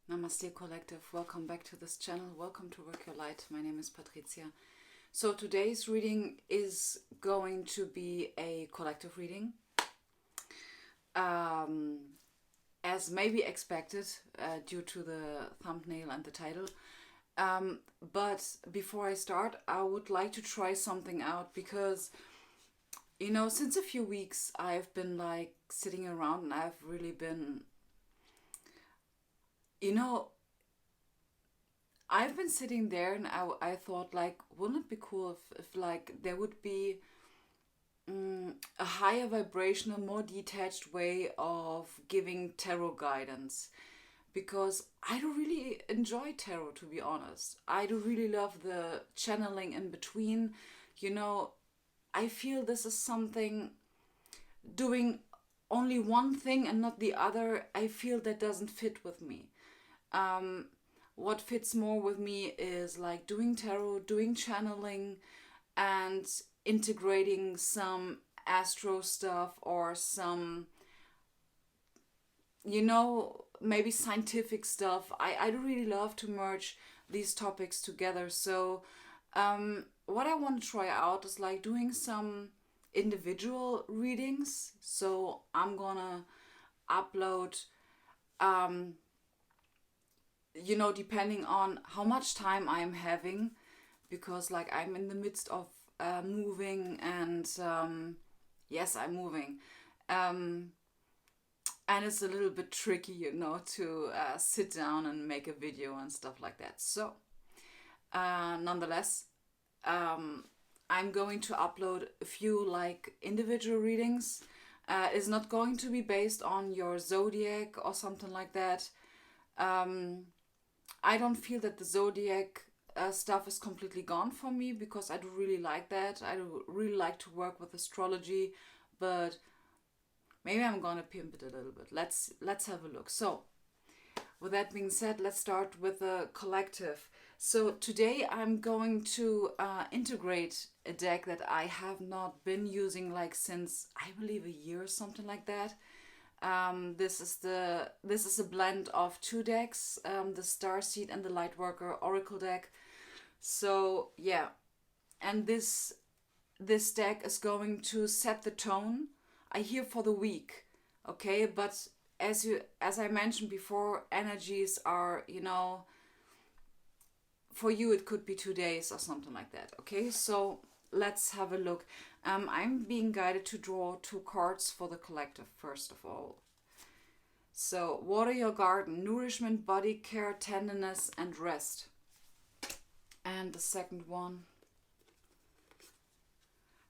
Namaste Collective, welcome back to this channel, welcome to Work Your Light. My name is Patricia. So today's reading is going to be a collective reading. As maybe expected due to the thumbnail and the title. But before I start, I would like to try something out because, you know, since a few weeks I've been like sitting around and I've really been, you know, I've been sitting there and I thought like, wouldn't it be cool if like there would be a higher vibrational, more detached way of giving tarot guidance? Because I do really enjoy tarot, to be honest. I do really love the channeling in between. You know, I feel this is something, doing only one thing and not the other, I feel that doesn't fit with me. What fits more with me is like doing tarot, doing channeling, and integrating some astro stuff or some, you know, maybe scientific stuff. I do really love to merge these topics together. So what I want to try out is like doing some individual readings. So I'm gonna upload you know, depending on how much time I'm having, because like I'm in the midst of moving and yes, I'm moving. And it's a little bit tricky, you know, to sit down and make a video and stuff like that. So nonetheless, I'm going to upload a few like individual readings. It's not going to be based on your zodiac or something like that. I don't feel that the zodiac stuff is completely gone for me because I do really like that. I do really like to work with astrology, but maybe I'm gonna pimp it a little bit. Let's have a look. So, with that being said, let's start with the collective. So today I'm going to integrate a deck that I have not been using like since I believe a year or something like that. This is a blend of two decks, the Starseeds and the Lightworker Oracle deck. So yeah, and this deck is going to set the tone, I hear, for the week. Okay, but as I mentioned before, energies are, you know, for you it could be 2 days or something like that. Okay, so let's have a look. I'm being guided to draw 2 cards for the collective, first of all. So, water your garden, nourishment, body care, tenderness, and rest. And the second one,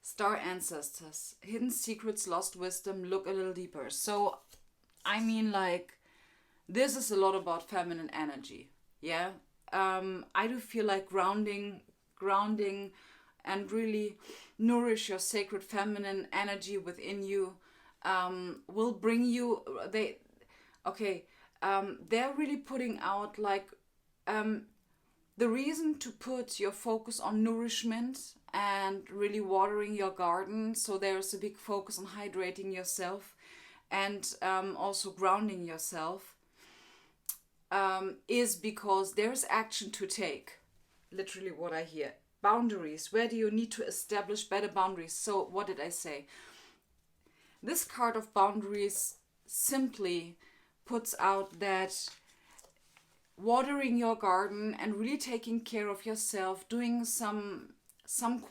star ancestors, hidden secrets, lost wisdom, look a little deeper. So, I mean, like, this is a lot about feminine energy. Yeah. I do feel like grounding and really nourish your sacred feminine energy within you will bring you they're really putting out like the reason to put your focus on nourishment and really watering your garden. So there's a big focus on hydrating yourself and also grounding yourself, is because there's action to take. Literally what I hear. Boundaries. Where do you need to establish better boundaries? So what did I say? This card of boundaries simply puts out that watering your garden and really taking care of yourself, doing some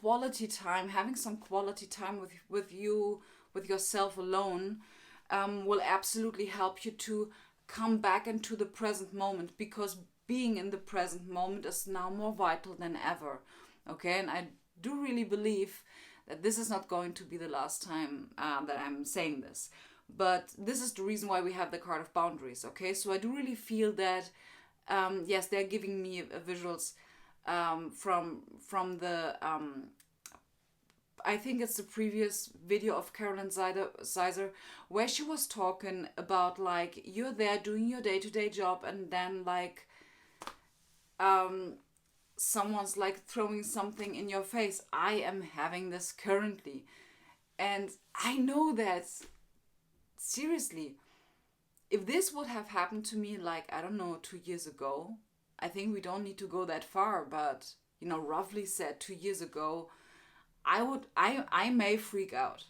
quality time, having some quality time with you, with yourself alone, will absolutely help you to come back into the present moment, because being in the present moment is now more vital than ever. Okay, and I do really believe that this is not going to be the last time that I'm saying this. But this is the reason why we have the card of boundaries, okay? So I do really feel that, yes, they're giving me visuals from the, I think it's the previous video of Carolyn Zeiser, where she was talking about, like, you're there doing your day-to-day job and then, like, someone's, like, throwing something in your face. I am having this currently. And I know that, seriously, if this would have happened to me, like, I don't know, 2 years ago, I think we don't need to go that far, but, roughly said 2 years ago, I may freak out.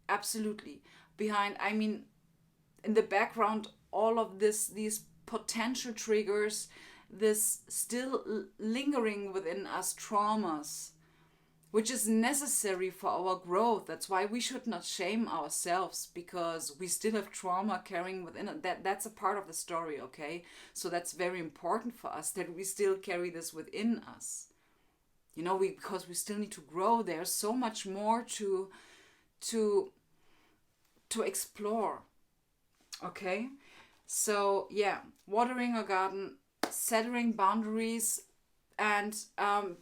Absolutely. In the background, all of these potential triggers, this still lingering within us traumas, which is necessary for our growth. That's why we should not shame ourselves, because we still have trauma carrying within it. That's a part of the story, okay? So that's very important for us, that we still carry this within us. Because we still need to grow. There's so much more to explore. Okay? So yeah, watering a garden, setting boundaries, and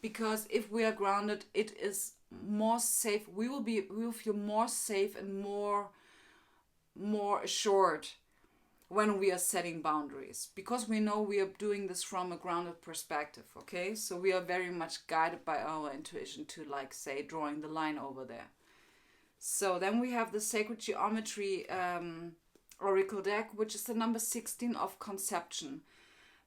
because if we are grounded, it is more safe. We will feel more safe and more assured when we are setting boundaries, because we know we are doing this from a grounded perspective. Okay, so we are very much guided by our intuition to, like, say, drawing the line over there. So then we have the Sacred Geometry Oracle deck, which is the number 16 of Conception.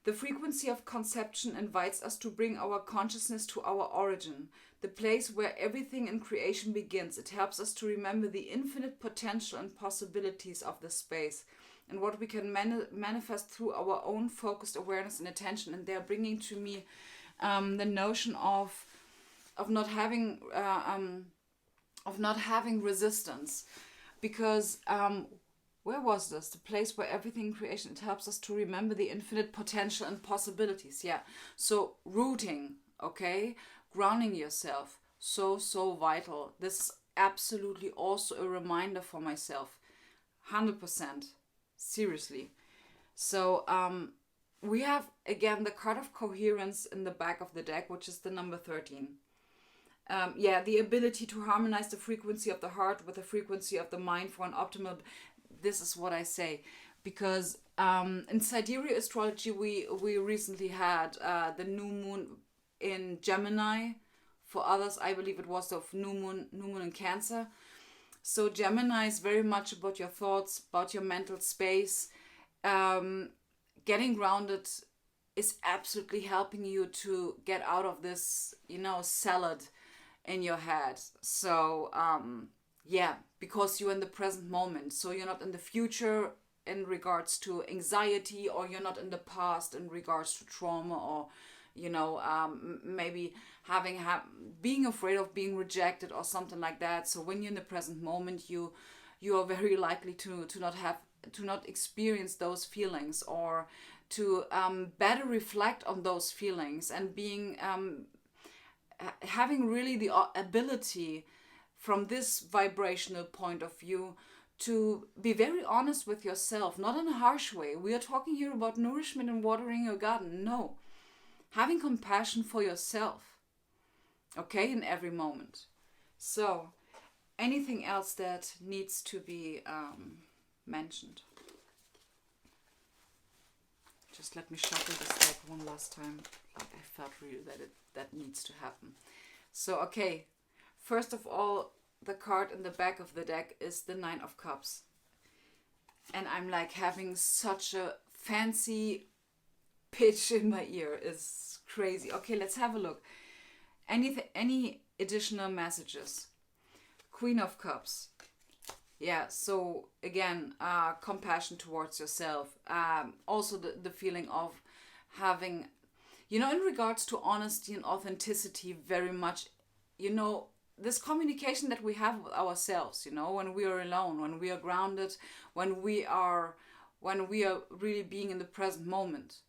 The frequency of conception invites us to bring our consciousness to our origin, the place where everything in creation begins. It helps us to remember the infinite potential and possibilities of the space and what we can manifest through our own focused awareness and attention. And they're bringing to me the notion of not having resistance, because where was this? The place where everything in creation, it helps us to remember the infinite potential and possibilities. Yeah. So rooting, okay? Grounding yourself. So vital. This is absolutely also a reminder for myself. 100%. Seriously. So we have, again, the card of coherence in the back of the deck, which is the number 13. The ability to harmonize the frequency of the heart with the frequency of the mind for an optimal... This is what I say, because in sidereal astrology, we recently had the new moon in Gemini. For others, I believe it was the new moon in Cancer. So Gemini is very much about your thoughts, about your mental space. Getting grounded is absolutely helping you to get out of this, salad in your head. So because you're in the present moment. So you're not in the future in regards to anxiety, or you're not in the past in regards to trauma, or maybe being afraid of being rejected or something like that. So when you're in the present moment, you are very likely to not experience those feelings, or to better reflect on those feelings, and being having really the ability from this vibrational point of view to be very honest with yourself, not in a harsh way. We are talking here about nourishment and watering your garden. No. Having compassion for yourself, okay, in every moment. So, anything else that needs to be mentioned? Just let me shuffle this deck one last time. Like, I felt really that needs to happen. So, okay. First of all, the card in the back of the deck is the 9 of Cups. And I'm like having such a fancy pitch in my ear. It's crazy. Okay, let's have a look. Any additional messages? Queen of Cups. Yeah, so again, compassion towards yourself. Also the feeling of having, in regards to honesty and authenticity, very much, this communication that we have with ourselves, when we are alone, when we are grounded, when we are really being in the present moment.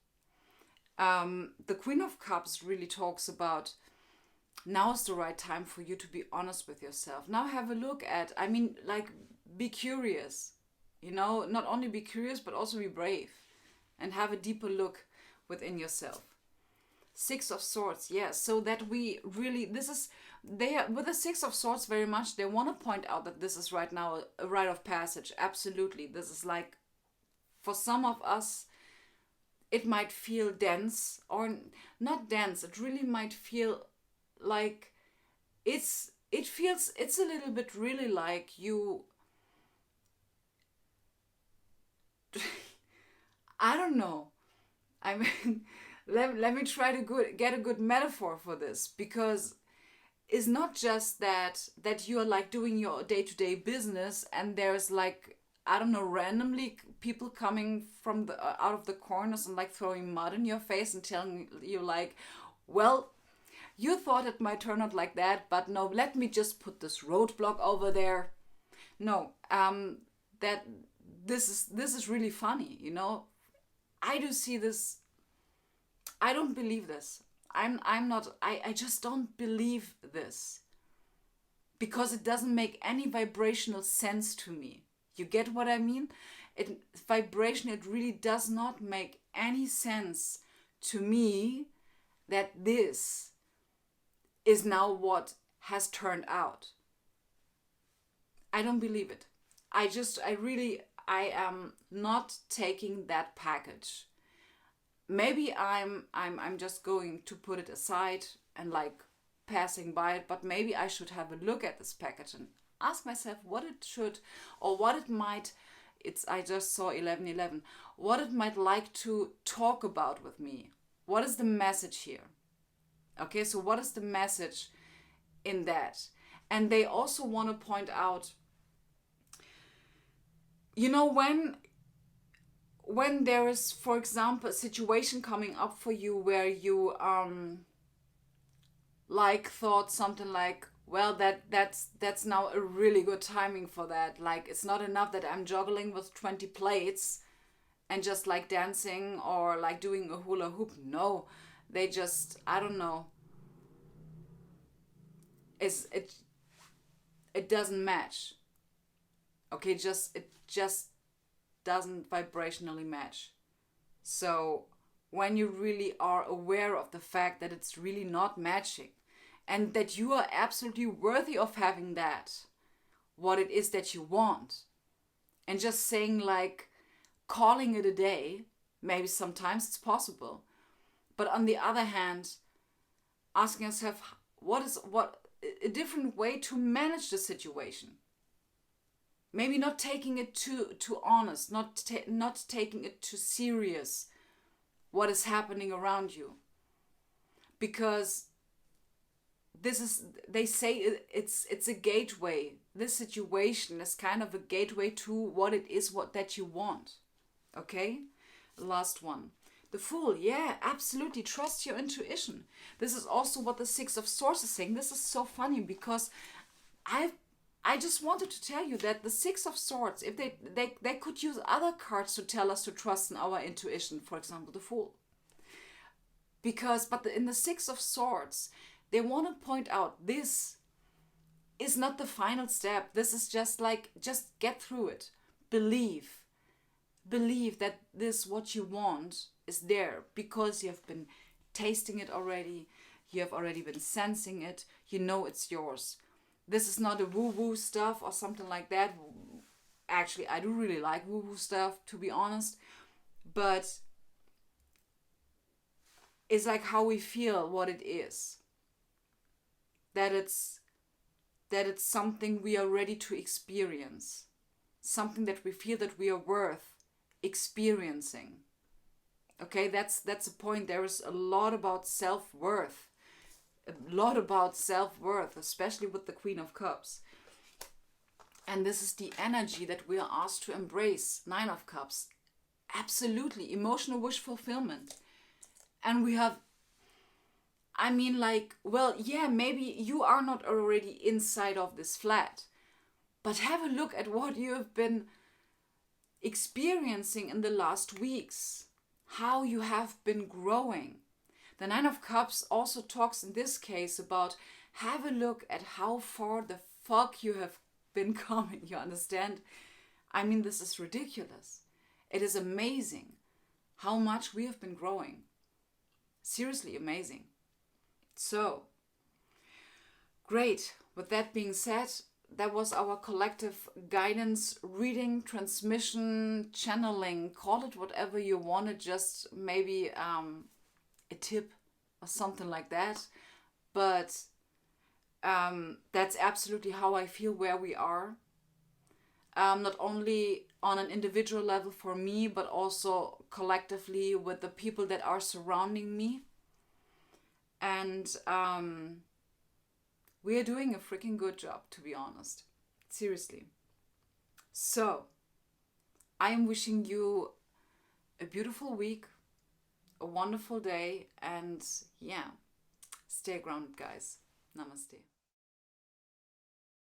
The Queen of Cups really talks about, now is the right time for you to be honest with yourself. Now have a look at, be curious, not only be curious, but also be brave and have a deeper look within yourself. 6 of Swords, so that we really, with the 6 of Swords very much, they want to point out that this is right now a rite of passage. Absolutely. This is like, for some of us, it might feel dense, or not dense. It really might feel like it's a little bit really like you don't know. I mean, let me try to get a good metaphor for this, because it's not just that you're like doing your day-to-day business and there's like, I don't know, randomly people coming from the out of the corners and like throwing mud in your face and telling you like, well, you thought it might turn out like that, but no, let me just put this roadblock over there. No, that this is really funny, you know. I do see this. I don't believe this. I'm not. I just don't believe this, because it doesn't make any vibrational sense to me. You get what I mean? It really does not make any sense to me that this is now what has turned out. I don't believe it. I am not taking that package. Maybe I'm just going to put it aside and like passing by it, but maybe I should have a look at this package and ask myself what it should, or what it might, I just saw 1111, what it might like to talk about with me. What is the message here? Okay, so what is the message in that? And they also want to point out, you know, when there is, for example, a situation coming up for you where you like thought something like, well, that's now a really good timing for that. Like, it's not enough that I'm juggling with 20 plates and just like dancing or like doing a hula hoop. No, they just, I don't know. It doesn't match. Okay, it just doesn't vibrationally match. So when you really are aware of the fact that it's really not matching, and that you are absolutely worthy of having that, what it is that you want, and just saying like, calling it a day, maybe sometimes it's possible, but on the other hand, asking yourself, what a different way to manage the situation. Maybe not taking it too honest, not taking it too serious, what is happening around you. Because they say it's a gateway. This situation is kind of a gateway to what it is that you want. Okay? Last one. The Fool. Yeah, absolutely. Trust your intuition. This is also what the Six of Swords is saying. This is so funny because I just wanted to tell you that the Six of Swords, if they could use other cards to tell us to trust in our intuition, for example, the Fool. In the Six of Swords, they want to point out this is not the final step. This is just get through it. Believe that this, what you want, is there because you have been tasting it already. You have already been sensing it. You know it's yours. This is not a woo-woo stuff or something like that. Actually, I do really like woo-woo stuff, to be honest. But it's like how we feel what it is. That it's something we are ready to experience. Something that we feel that we are worth experiencing. Okay, that's the point. There is a lot about self-worth. Especially with the Queen of Cups. And this is the energy that we are asked to embrace. Nine of Cups. Absolutely. Emotional wish fulfillment. And we have, maybe you are not already inside of this flat. But have a look at what you have been experiencing in the last weeks. How you have been growing. The Nine of Cups also talks in this case about have a look at how far the fuck you have been coming. You understand? I mean, this is ridiculous. It is amazing how much we have been growing. Seriously amazing. So, great. With that being said, that was our collective guidance, reading, transmission, channeling. Call it whatever you want. It just maybe a tip or something like that. But that's absolutely how I feel where we are. not only on an individual level for me, but also collectively with the people that are surrounding me. And we are doing a freaking good job, to be honest. Seriously. So, I am wishing you a beautiful week, a wonderful day, and yeah, stay grounded, guys. Namaste.